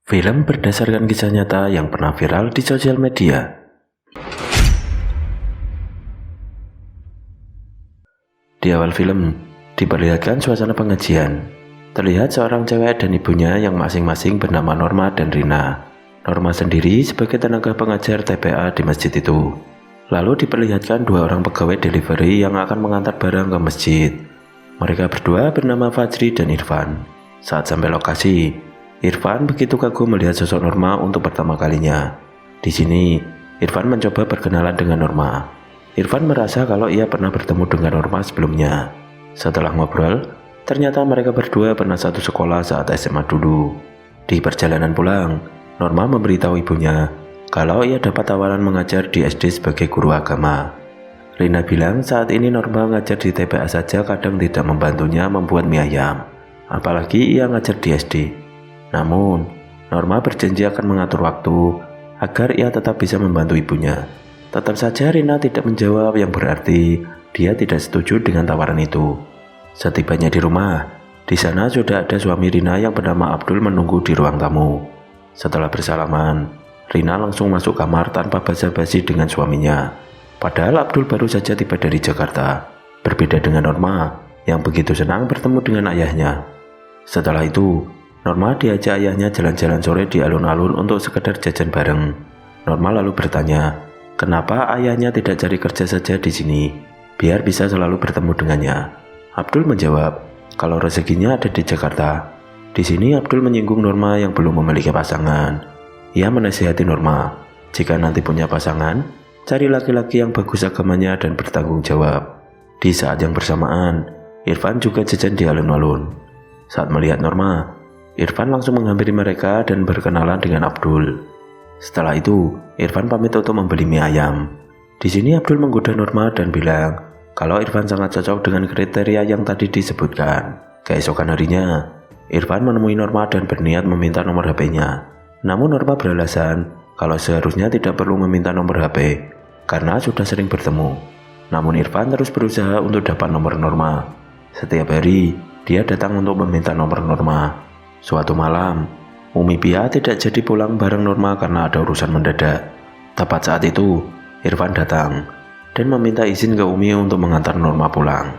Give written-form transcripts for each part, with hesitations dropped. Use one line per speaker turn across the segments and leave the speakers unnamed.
Film berdasarkan kisah nyata yang pernah viral di sosial media. Di awal film, diperlihatkan suasana pengajian. Terlihat seorang cewek dan ibunya yang masing-masing bernama Norma dan Rina. Norma sendiri sebagai tenaga pengajar TPA di masjid itu. Lalu diperlihatkan dua orang pegawai delivery yang akan mengantar barang ke masjid. Mereka berdua bernama Fajri dan Irfan. Saat sampai lokasi, Irfan begitu kagum melihat sosok Norma untuk pertama kalinya. Di sini, Irfan mencoba berkenalan dengan Norma. Irfan merasa kalau ia pernah bertemu dengan Norma sebelumnya. Setelah ngobrol, ternyata mereka berdua pernah satu sekolah saat SMA dulu. Di perjalanan pulang, Norma memberitahu ibunya kalau ia dapat tawaran mengajar di SD sebagai guru agama. Rina bilang saat ini Norma ngajar di TPA saja kadang tidak membantunya membuat mie ayam, apalagi ia ngajar di SD. Namun, Norma berjanji akan mengatur waktu agar ia tetap bisa membantu ibunya. Tetap saja Rina tidak menjawab, yang berarti dia tidak setuju dengan tawaran itu. Setibanya di rumah, di sana sudah ada suami Rina yang bernama Abdul menunggu di ruang tamu. Setelah bersalaman, Rina langsung masuk kamar tanpa basa-basi dengan suaminya. Padahal Abdul baru saja tiba dari Jakarta. Berbeda dengan Norma yang begitu senang bertemu dengan ayahnya. Setelah itu, Norma diajak ayahnya jalan-jalan sore di alun-alun untuk sekedar jajan bareng. Norma lalu bertanya, kenapa ayahnya tidak cari kerja saja di sini, biar bisa selalu bertemu dengannya. Abdul menjawab, kalau rezekinya ada di Jakarta. Di sini Abdul menyinggung Norma yang belum memiliki pasangan. Ia menasihati Norma, jika nanti punya pasangan, cari laki-laki yang bagus agamanya dan bertanggung jawab. Di saat yang bersamaan, Irfan juga jajan di alun-alun. Saat melihat Norma, Irfan langsung menghampiri mereka dan berkenalan dengan Abdul. Setelah itu, Irfan pamit untuk membeli mie ayam. Di sini Abdul menggoda Norma dan bilang kalau Irfan sangat cocok dengan kriteria yang tadi disebutkan. Keesokan harinya, Irfan menemui Norma dan berniat meminta nomor HP-nya. Namun Norma beralasan kalau seharusnya tidak perlu meminta nomor HP karena sudah sering bertemu. Namun Irfan terus berusaha untuk dapat nomor Norma. Setiap hari, dia datang untuk meminta nomor Norma. Suatu malam, Umi Pia tidak jadi pulang bareng Norma karena ada urusan mendadak. Tepat saat itu, Irfan datang dan meminta izin ke Umi untuk mengantar Norma pulang.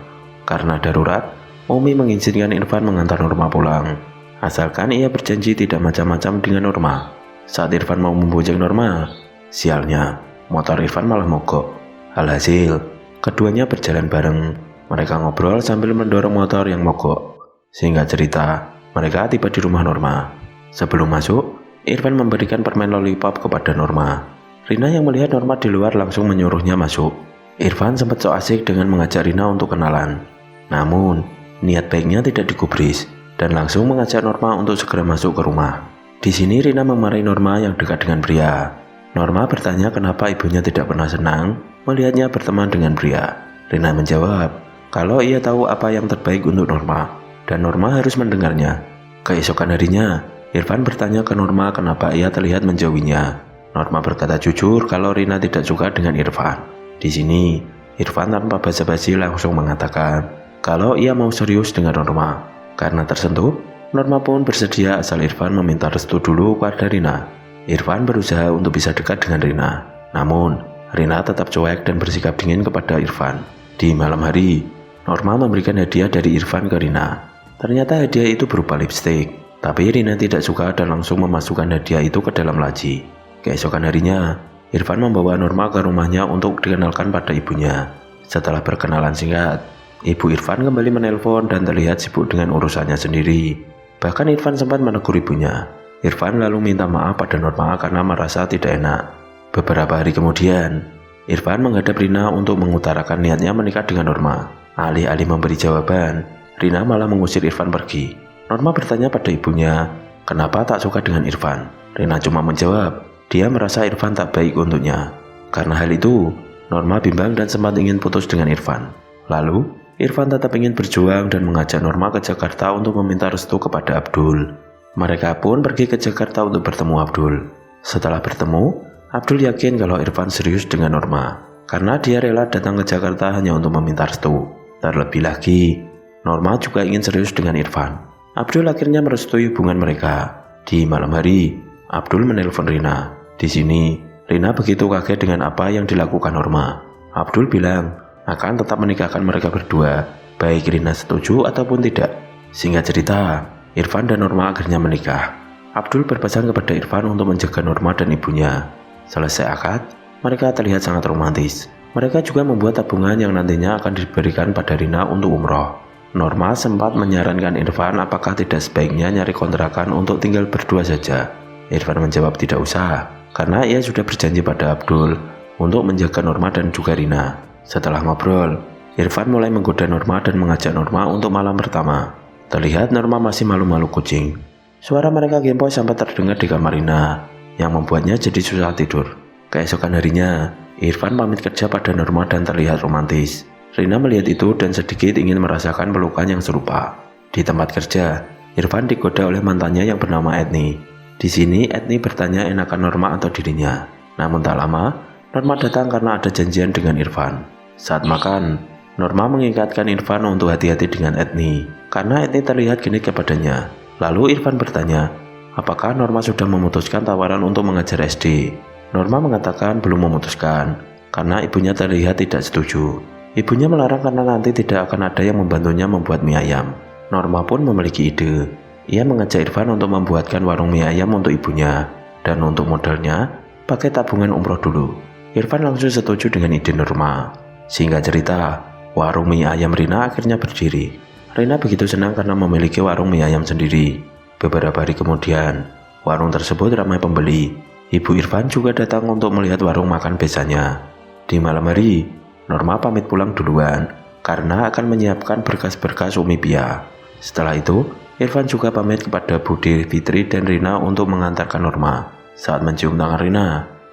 Karena darurat, Umi mengizinkan Irfan mengantar Norma pulang, asalkan ia berjanji tidak macam-macam dengan Norma. Saat Irfan mau membonceng Norma, sialnya, motor Irfan malah mogok. Alhasil, keduanya berjalan bareng. Mereka ngobrol sambil mendorong motor yang mogok. Sehingga cerita, mereka tiba di rumah Norma. Sebelum masuk, Irfan memberikan permen lollipop kepada Norma. Rina yang melihat Norma di luar langsung menyuruhnya masuk. Irfan sempat so asik dengan mengajak Rina untuk kenalan. Namun, niat baiknya tidak digubris dan langsung mengajak Norma untuk segera masuk ke rumah. Di sini Rina memarahi Norma yang dekat dengan pria. Norma bertanya kenapa ibunya tidak pernah senang melihatnya berteman dengan pria. Rina menjawab kalau ia tahu apa yang terbaik untuk Norma dan Norma harus mendengarnya. Keesokan harinya, Irfan bertanya ke Norma kenapa ia terlihat menjauhinya. Norma berkata jujur kalau Rina tidak suka dengan Irfan. Di sini, Irfan tanpa basa-basi langsung mengatakan kalau ia mau serius dengan Norma. Karena tersentuh, Norma pun bersedia asal Irfan meminta restu dulu kepada Rina. Irfan berusaha untuk bisa dekat dengan Rina. Namun, Rina tetap cuek dan bersikap dingin kepada Irfan. Di malam hari, Norma memberikan hadiah dari Irfan ke Rina. Ternyata hadiah itu berupa lipstik, tapi Rina tidak suka dan langsung memasukkan hadiah itu ke dalam laci. Keesokan harinya, Irfan membawa Norma ke rumahnya untuk dikenalkan pada ibunya. Setelah berkenalan singkat, ibu Irfan kembali menelpon dan terlihat sibuk dengan urusannya sendiri. Bahkan Irfan sempat menegur ibunya. Irfan lalu minta maaf pada Norma karena merasa tidak enak. Beberapa hari kemudian, Irfan menghadap Rina untuk mengutarakan niatnya menikah dengan Norma. Alih-alih memberi jawaban, Rina malah mengusir Irfan pergi. Norma bertanya pada ibunya, kenapa tak suka dengan Irfan? Rina cuma menjawab, dia merasa Irfan tak baik untuknya. Karena hal itu, Norma bimbang dan sempat ingin putus dengan Irfan. Lalu, Irfan tetap ingin berjuang dan mengajak Norma ke Jakarta untuk meminta restu kepada Abdul. Mereka pun pergi ke Jakarta untuk bertemu Abdul. Setelah bertemu, Abdul yakin kalau Irfan serius dengan Norma, karena dia rela datang ke Jakarta hanya untuk meminta restu. Terlebih lagi, Norma juga ingin serius dengan Irfan. Abdul akhirnya merestui hubungan mereka. Di malam hari, Abdul menelpon Rina. Di sini, Rina begitu kaget dengan apa yang dilakukan Norma. Abdul bilang akan tetap menikahkan mereka berdua, baik Rina setuju ataupun tidak. Singkat cerita, Irfan dan Norma akhirnya menikah. Abdul berpesan kepada Irfan untuk menjaga Norma dan ibunya. Selesai akad, mereka terlihat sangat romantis. Mereka juga membuat tabungan yang nantinya akan diberikan pada Rina untuk umroh. Norma sempat menyarankan Irfan apakah tidak sebaiknya nyari kontrakan untuk tinggal berdua saja. Irfan menjawab tidak usah, karena ia sudah berjanji pada Abdul untuk menjaga Norma dan juga Rina. Setelah ngobrol, Irfan mulai menggoda Norma dan mengajak Norma untuk malam pertama. Terlihat Norma masih malu-malu kucing. Suara mereka gempoy sampai terdengar di kamar Rina, yang membuatnya jadi susah tidur. Keesokan harinya, Irfan pamit kerja pada Norma dan terlihat romantis. Rina melihat itu dan sedikit ingin merasakan pelukan yang serupa. Di tempat kerja, Irfan digoda oleh mantannya yang bernama Etni. Di sini Etni bertanya enakan Norma atau dirinya. Namun tak lama, Norma datang karena ada janjian dengan Irfan. Saat makan, Norma mengingatkan Irfan untuk hati-hati dengan Etni, karena Etni terlihat genit kepadanya. Lalu Irfan bertanya, apakah Norma sudah memutuskan tawaran untuk mengajar SD? Norma mengatakan belum memutuskan, karena ibunya terlihat tidak setuju. Ibunya melarang karena nanti tidak akan ada yang membantunya membuat mie ayam. Norma pun memiliki ide. Ia mengajak Irfan untuk membuatkan warung mie ayam untuk ibunya, dan untuk modalnya, pakai tabungan umroh dulu. Irfan langsung setuju dengan ide Norma. Singkat cerita, warung mie ayam Rina akhirnya berdiri. Rina begitu senang karena memiliki warung mie ayam sendiri. Beberapa hari kemudian, warung tersebut ramai pembeli. Ibu Irfan juga datang untuk melihat warung makan besarnya. Di malam hari, Norma pamit pulang duluan karena akan menyiapkan berkas-berkas Umi Pia. Setelah itu, Irfan juga pamit kepada Budi, Fitri, dan Rina untuk mengantarkan Norma. Saat mencium tangan Rina,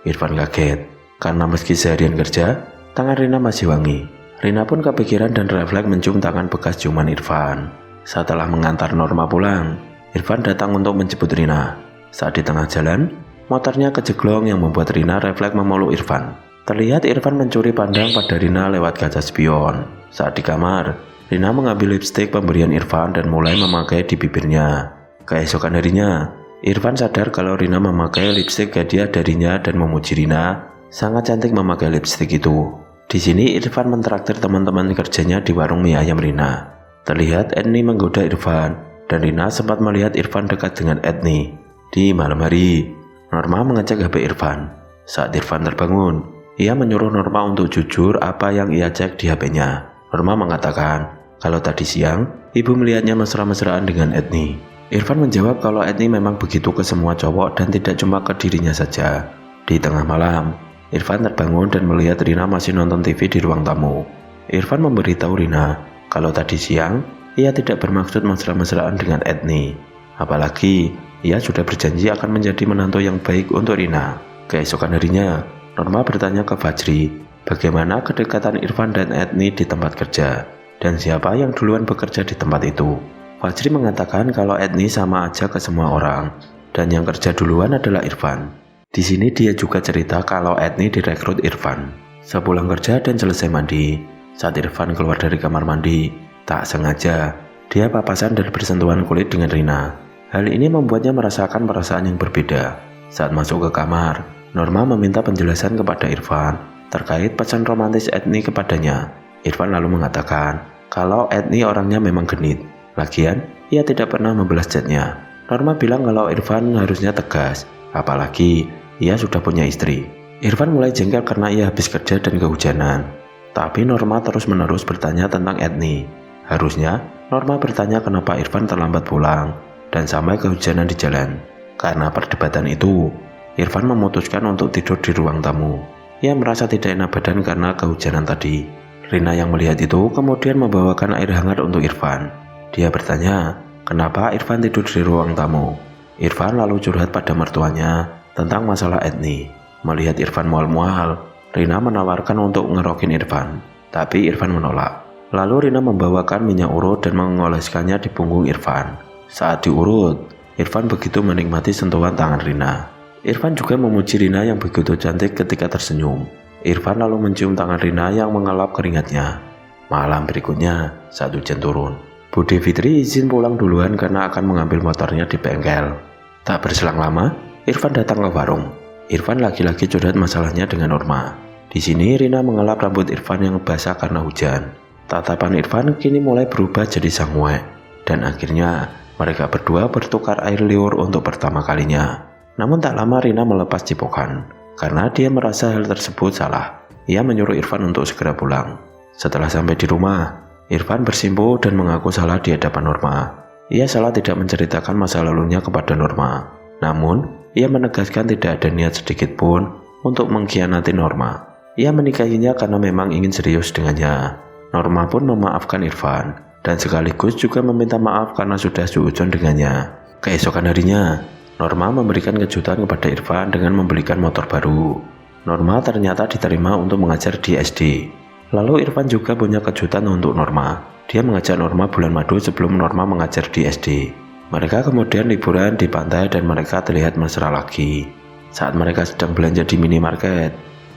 Irfan kaget karena meski seharian kerja, tangan Rina masih wangi. Rina pun kepikiran dan refleks mencium tangan bekas ciuman Irfan. Setelah mengantar Norma pulang, Irfan datang untuk menjemput Rina. Saat di tengah jalan, motornya kejeglong yang membuat Rina refleks memeluk Irfan. Terlihat Irfan mencuri pandang pada Rina lewat kaca spion. Saat di kamar, Rina mengambil lipstik pemberian Irfan dan mulai memakai di bibirnya. Keesokan harinya, Irfan sadar kalau Rina memakai lipstik hadiah darinya dan memuji Rina sangat cantik memakai lipstik itu. Di sini Irfan mentraktir teman-teman kerjanya di warung mie ayam Rina. Terlihat Etni menggoda Irfan dan Rina sempat melihat Irfan dekat dengan Etni. Di malam hari, Norma mengecek HP Irfan. Saat Irfan terbangun, ia menyuruh Norma untuk jujur apa yang ia cek di HP-nya. Norma mengatakan kalau tadi siang ibu melihatnya mesra-mesraan dengan Etni. Irfan menjawab kalau Etni memang begitu ke semua cowok dan tidak cuma ke dirinya saja. Di tengah malam, Irfan terbangun dan melihat Rina masih nonton TV di ruang tamu. Irfan memberitahu Rina kalau tadi siang ia tidak bermaksud mesra-mesraan dengan Etni. Apalagi ia sudah berjanji akan menjadi menantu yang baik untuk Rina. Keesokan harinya, Norma bertanya ke Fajri bagaimana kedekatan Irfan dan Etni di tempat kerja dan siapa yang duluan bekerja di tempat itu. Fajri mengatakan kalau Etni sama aja ke semua orang dan yang kerja duluan adalah Irfan. Di sini dia juga cerita kalau Etni direkrut Irfan. Sepulang kerja dan selesai mandi, saat Irfan keluar dari kamar mandi, tak sengaja dia papasan dan bersentuhan kulit dengan Rina. Hal ini membuatnya merasakan perasaan yang berbeda. Saat masuk ke kamar, Norma meminta penjelasan kepada Irfan terkait pesan romantis Etni kepadanya. Irfan lalu mengatakan kalau Etni orangnya memang genit. Lagian, ia tidak pernah membalas chatnya. Norma bilang kalau Irfan harusnya tegas, apalagi ia sudah punya istri. Irfan mulai jengkel karena ia habis kerja dan kehujanan. Tapi Norma terus-menerus bertanya tentang Etni. Harusnya, Norma bertanya kenapa Irfan terlambat pulang dan sampai kehujanan di jalan. Karena perdebatan itu, Irfan memutuskan untuk tidur di ruang tamu. Ia merasa tidak enak badan karena kehujanan tadi. Rina yang melihat itu kemudian membawakan air hangat untuk Irfan. Dia bertanya, kenapa Irfan tidur di ruang tamu? Irfan lalu curhat pada mertuanya tentang masalah Etni. Melihat Irfan mual-mual, Rina menawarkan untuk ngerokin Irfan. Tapi Irfan menolak. Lalu Rina membawakan minyak urut dan mengoleskannya di punggung Irfan. Saat diurut, Irfan begitu menikmati sentuhan tangan Rina. Irfan juga memuji Rina yang begitu cantik ketika tersenyum. Irfan lalu mencium tangan Rina yang mengelap keringatnya. Malam berikutnya, saat hujan turun, Budi Fitri izin pulang duluan karena akan mengambil motornya di bengkel. Tak berselang lama, Irfan datang ke warung. Irfan lagi-lagi curhat masalahnya dengan Norma. Di sini Rina mengelap rambut Irfan yang basah karena hujan. Tatapan Irfan kini mulai berubah jadi sanguek. Dan akhirnya mereka berdua bertukar air liur untuk pertama kalinya. Namun tak lama Rina melepas cipokan. Karena dia merasa hal tersebut salah. Ia menyuruh Irfan untuk segera pulang. Setelah sampai di rumah, Irfan bersimpuh dan mengaku salah di hadapan Norma. Ia salah tidak menceritakan masa lalunya kepada Norma. Namun, ia menegaskan tidak ada niat sedikit pun untuk mengkhianati Norma. Ia menikahinya karena memang ingin serius dengannya. Norma pun memaafkan Irfan dan sekaligus juga meminta maaf karena sudah suudzon dengannya. Keesokan harinya, Norma memberikan kejutan kepada Irfan dengan membelikan motor baru. Norma ternyata diterima untuk mengajar di SD. Lalu Irfan juga punya kejutan untuk Norma. Dia mengajak Norma bulan madu sebelum Norma mengajar di SD. Mereka kemudian liburan di pantai dan mereka terlihat mesra lagi. Saat mereka sedang belanja di minimarket,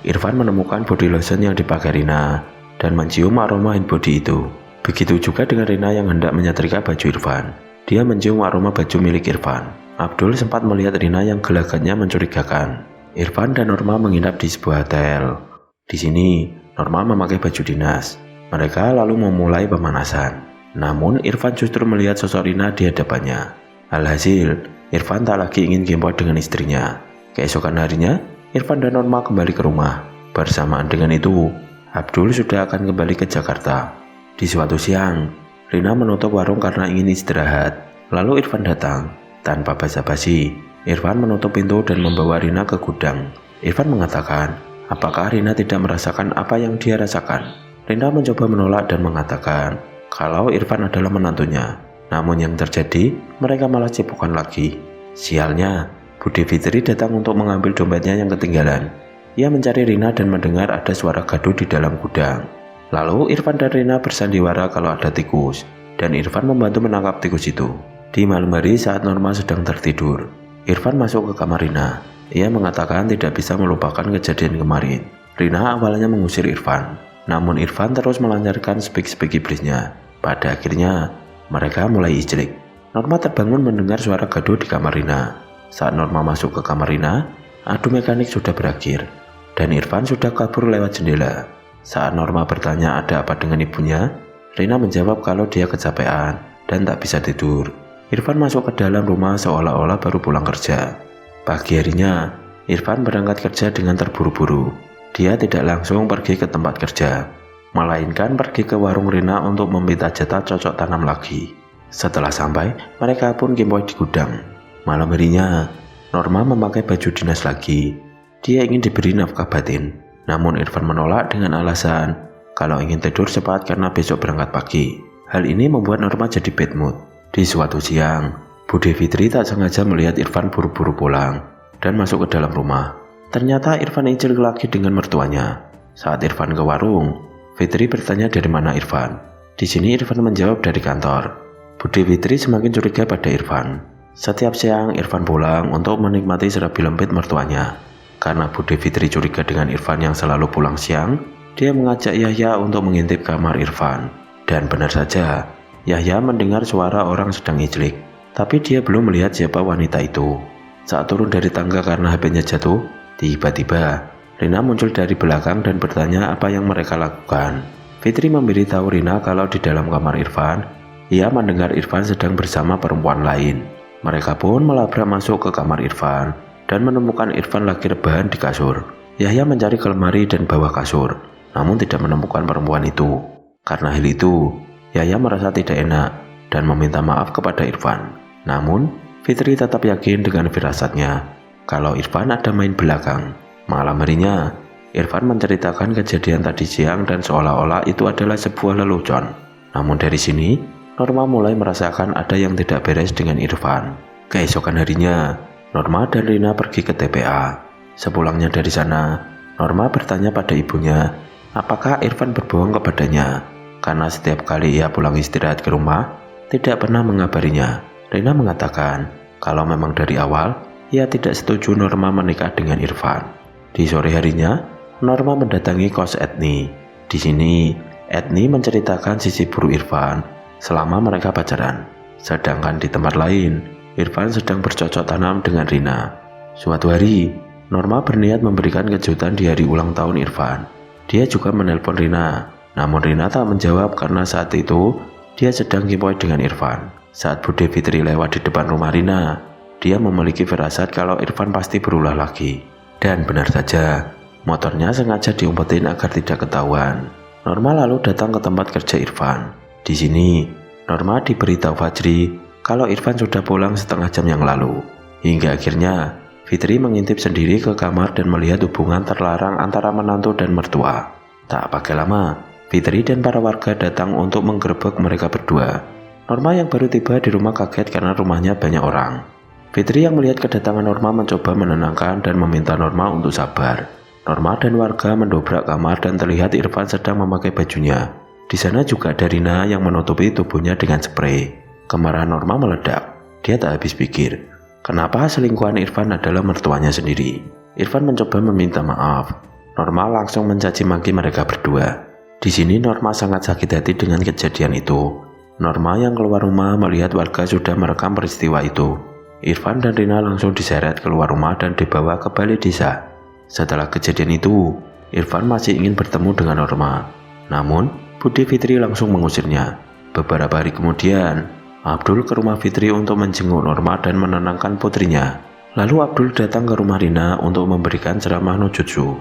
Irfan menemukan body lotion yang dipakai Rina dan mencium aroma hand body itu. Begitu juga dengan Rina yang hendak menyetrika baju Irfan. Dia mencium aroma baju milik Irfan. Abdul sempat melihat Rina yang gelagatnya mencurigakan. Irfan dan Norma menginap di sebuah hotel. Di sini, Norma memakai baju dinas. Mereka lalu memulai pemanasan. Namun Irfan justru melihat sosok Rina di hadapannya. Alhasil, Irfan tak lagi ingin gempot dengan istrinya. Keesokan harinya, Irfan dan Norma kembali ke rumah. Bersamaan dengan itu, Abdul sudah akan kembali ke Jakarta. Di suatu siang, Rina menutup warung karena ingin istirahat. Lalu Irfan datang. Tanpa basa-basi, Irfan menutup pintu dan membawa Rina ke gudang. Irfan mengatakan, apakah Rina tidak merasakan apa yang dia rasakan? Rina mencoba menolak dan mengatakan kalau Irfan adalah menantunya. Namun yang terjadi, mereka malah cipokan lagi. Sialnya, Budi Fitri datang untuk mengambil dompetnya yang ketinggalan. Ia mencari Rina dan mendengar ada suara gaduh di dalam gudang. Lalu Irfan dan Rina bersandiwara kalau ada tikus, dan Irfan membantu menangkap tikus itu. Di malam hari saat Norma sedang tertidur, Irfan masuk ke kamar Rina. Ia mengatakan tidak bisa melupakan kejadian kemarin. Rina awalnya mengusir Irfan. Namun Irfan terus melancarkan spik-spik iblisnya. Pada akhirnya, mereka mulai ijlik. Norma terbangun mendengar suara gaduh di kamar Rina. Saat Norma masuk ke kamar Rina, adu mekanik sudah berakhir. Dan Irfan sudah kabur lewat jendela. Saat Norma bertanya ada apa dengan ibunya, Rina menjawab kalau dia kecapean dan tak bisa tidur. Irfan masuk ke dalam rumah seolah-olah baru pulang kerja. Pagi harinya, Irfan berangkat kerja dengan terburu-buru. Dia tidak langsung pergi ke tempat kerja, melainkan pergi ke warung Rina untuk meminta jatah cocok tanam lagi. Setelah sampai, mereka pun gempoi di gudang. Malam harinya, Norma memakai baju dinas lagi. Dia ingin diberi nafkah batin, namun Irfan menolak dengan alasan kalau ingin tidur cepat karena besok berangkat pagi. Hal ini membuat Norma jadi bad mood. Di suatu siang, Budi Fitri tak sengaja melihat Irfan buru-buru pulang dan masuk ke dalam rumah. Ternyata Irfan ijlik lagi dengan mertuanya. Saat Irfan ke warung, Fitri bertanya dari mana Irfan. Di sini Irfan menjawab dari kantor. Budi Fitri semakin curiga pada Irfan. Setiap siang Irfan pulang untuk menikmati serabi lembit mertuanya. Karena Budi Fitri curiga dengan Irfan yang selalu pulang siang, dia mengajak Yahya untuk mengintip kamar Irfan. Dan benar saja, Yahya mendengar suara orang sedang ijlik. Tapi dia belum melihat siapa wanita itu. Saat turun dari tangga karena HP-nya jatuh, tiba-tiba Rina muncul dari belakang dan bertanya apa yang mereka lakukan. Fitri memberitahu Rina kalau di dalam kamar Irfan, ia mendengar Irfan sedang bersama perempuan lain. Mereka pun melabrak masuk ke kamar Irfan dan menemukan Irfan lagi rebahan di kasur. Yahya mencari ke lemari dan bawah kasur, namun tidak menemukan perempuan itu. Karena hal itu, Yahya merasa tidak enak dan meminta maaf kepada Irfan. Namun, Fitri tetap yakin dengan firasatnya kalau Irfan ada main belakang. Malam harinya, Irfan menceritakan kejadian tadi siang dan seolah-olah itu adalah sebuah lelucon. Namun dari sini, Norma mulai merasakan ada yang tidak beres dengan Irfan. Keesokan harinya, Norma dan Rina pergi ke TPA. Sepulangnya dari sana, Norma bertanya pada ibunya, apakah Irfan berbohong kepadanya? Karena setiap kali ia pulang istirahat ke rumah, tidak pernah mengabarinya. Rina mengatakan, kalau memang dari awal, ia tidak setuju Norma menikah dengan Irfan. Di sore harinya, Norma mendatangi kos Etni. Di sini, Etni menceritakan sisi buruk Irfan selama mereka pacaran. Sedangkan di tempat lain, Irfan sedang bercocok tanam dengan Rina. Suatu hari, Norma berniat memberikan kejutan di hari ulang tahun Irfan. Dia juga menelpon Rina, namun Rina tak menjawab karena saat itu dia sedang kipoy dengan Irfan. Saat Bude Fitri lewat di depan rumah Rina, dia memiliki firasat kalau Irfan pasti berulah lagi. Dan benar saja, motornya sengaja diumpetin agar tidak ketahuan. Norma lalu datang ke tempat kerja Irfan. Di sini, Norma diberitahu Fajri kalau Irfan sudah pulang setengah jam yang lalu. Hingga akhirnya, Fitri mengintip sendiri ke kamar dan melihat hubungan terlarang antara menantu dan mertua. Tak pakai lama, Fitri dan para warga datang untuk menggerebek mereka berdua. Norma yang baru tiba di rumah kaget karena rumahnya banyak orang. Fitri yang melihat kedatangan Norma mencoba menenangkan dan meminta Norma untuk sabar. Norma dan warga mendobrak kamar dan terlihat Irfan sedang memakai bajunya. Di sana juga ada Rina yang menutupi tubuhnya dengan spray. Kemarahan Norma meledak. Dia tak habis pikir, kenapa selingkuhan Irfan adalah mertuanya sendiri. Irfan mencoba meminta maaf. Norma langsung mencaci maki mereka berdua. Di sini Norma sangat sakit hati dengan kejadian itu. Norma yang keluar rumah melihat warga sudah merekam peristiwa itu. Irfan dan Rina langsung diseret keluar rumah dan dibawa ke balai desa. Setelah kejadian itu, Irfan masih ingin bertemu dengan Norma. Namun, Bude Fitri langsung mengusirnya. Beberapa hari kemudian, Abdul ke rumah Fitri untuk menjenguk Norma dan menenangkan putrinya. Lalu Abdul datang ke rumah Rina untuk memberikan ceramah no jutsu.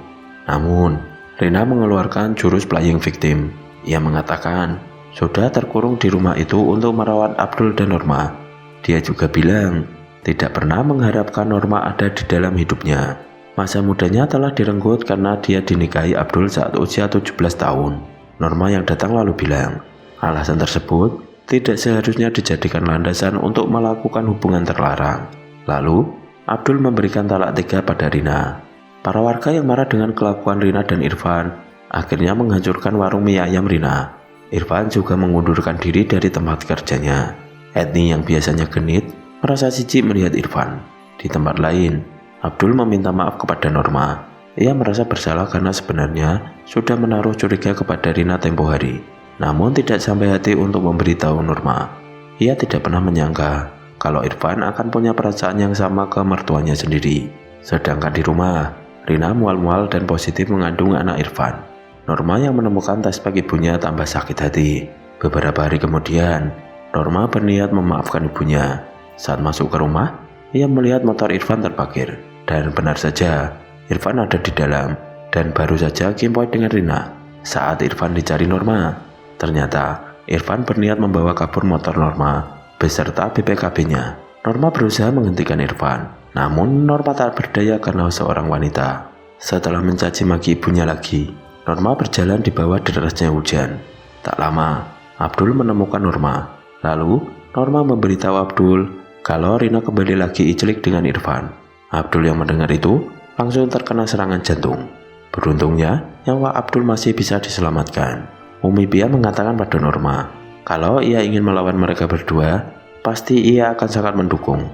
Namun, Rina mengeluarkan jurus playing victim. Ia mengatakan sudah terkurung di rumah itu untuk merawat Abdul dan Norma. Dia juga bilang tidak pernah mengharapkan Norma ada di dalam hidupnya. Masa mudanya telah direnggut karena dia dinikahi Abdul saat usia 17 tahun. Norma yang datang lalu bilang, alasan tersebut tidak seharusnya dijadikan landasan untuk melakukan hubungan terlarang. Lalu, Abdul memberikan talak 3 pada Rina. Para warga yang marah dengan kelakuan Rina dan Irfan akhirnya menghancurkan warung mie ayam Rina. Irfan juga mengundurkan diri dari tempat kerjanya. Etni yang biasanya genit merasa jijik melihat Irfan. Di tempat lain, Abdul meminta maaf kepada Norma. Ia merasa bersalah karena sebenarnya sudah menaruh curiga kepada Rina tempo hari. Namun tidak sampai hati untuk memberitahu Norma. Ia tidak pernah menyangka kalau Irfan akan punya perasaan yang sama ke mertuanya sendiri. Sedangkan di rumah, Rina mual-mual dan positif mengandung anak Irfan. Norma yang menemukan tes pack ibunya tambah sakit hati. Beberapa hari kemudian, Norma berniat memaafkan ibunya. Saat masuk ke rumah, ia melihat motor Irfan terparkir. Dan benar saja, Irfan ada di dalam dan baru saja kimpoi dengan Rina. Saat Irfan dicari Norma, ternyata Irfan berniat membawa kabur motor Norma beserta BPKB-nya. Norma berusaha menghentikan Irfan, namun Norma tak berdaya karena seorang wanita. Setelah mencaci maki ibunya lagi, Norma berjalan di bawah derasnya hujan. Tak lama, Abdul menemukan Norma. Lalu, Norma memberitahu Abdul kalau Rina kembali lagi iclik dengan Irfan. Abdul yang mendengar itu langsung terkena serangan jantung. Beruntungnya, nyawa Abdul masih bisa diselamatkan. Umi Bia mengatakan pada Norma, kalau ia ingin melawan mereka berdua, pasti ia akan sangat mendukung.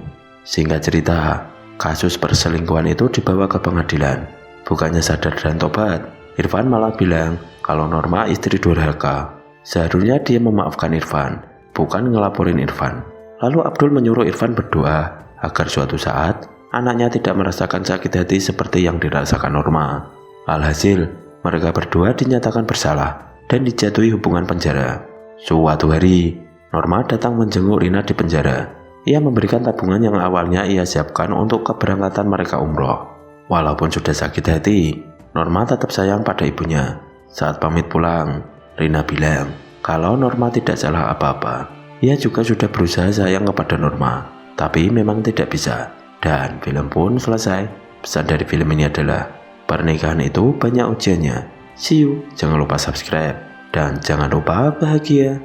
Singkat cerita, kasus perselingkuhan itu dibawa ke pengadilan. Bukannya sadar dan tobat, Irfan malah bilang kalau Norma istri durhaka. Seharusnya dia memaafkan Irfan, bukan ngelaporin Irfan. Lalu Abdul menyuruh Irfan berdoa agar suatu saat anaknya tidak merasakan sakit hati seperti yang dirasakan Norma. Alhasil, mereka berdua dinyatakan bersalah dan dijatuhi hukuman penjara. Suatu hari, Norma datang menjenguk Rina di penjara. Ia memberikan tabungan yang awalnya ia siapkan untuk keberangkatan mereka umroh. Walaupun sudah sakit hati, Norma tetap sayang pada ibunya. Saat pamit pulang, Rina bilang kalau Norma tidak salah apa-apa. Ia juga sudah berusaha sayang kepada Norma, tapi memang tidak bisa. Dan film pun selesai. Pesan dari film ini adalah pernikahan itu banyak ujiannya. See you, jangan lupa subscribe dan jangan lupa bahagia.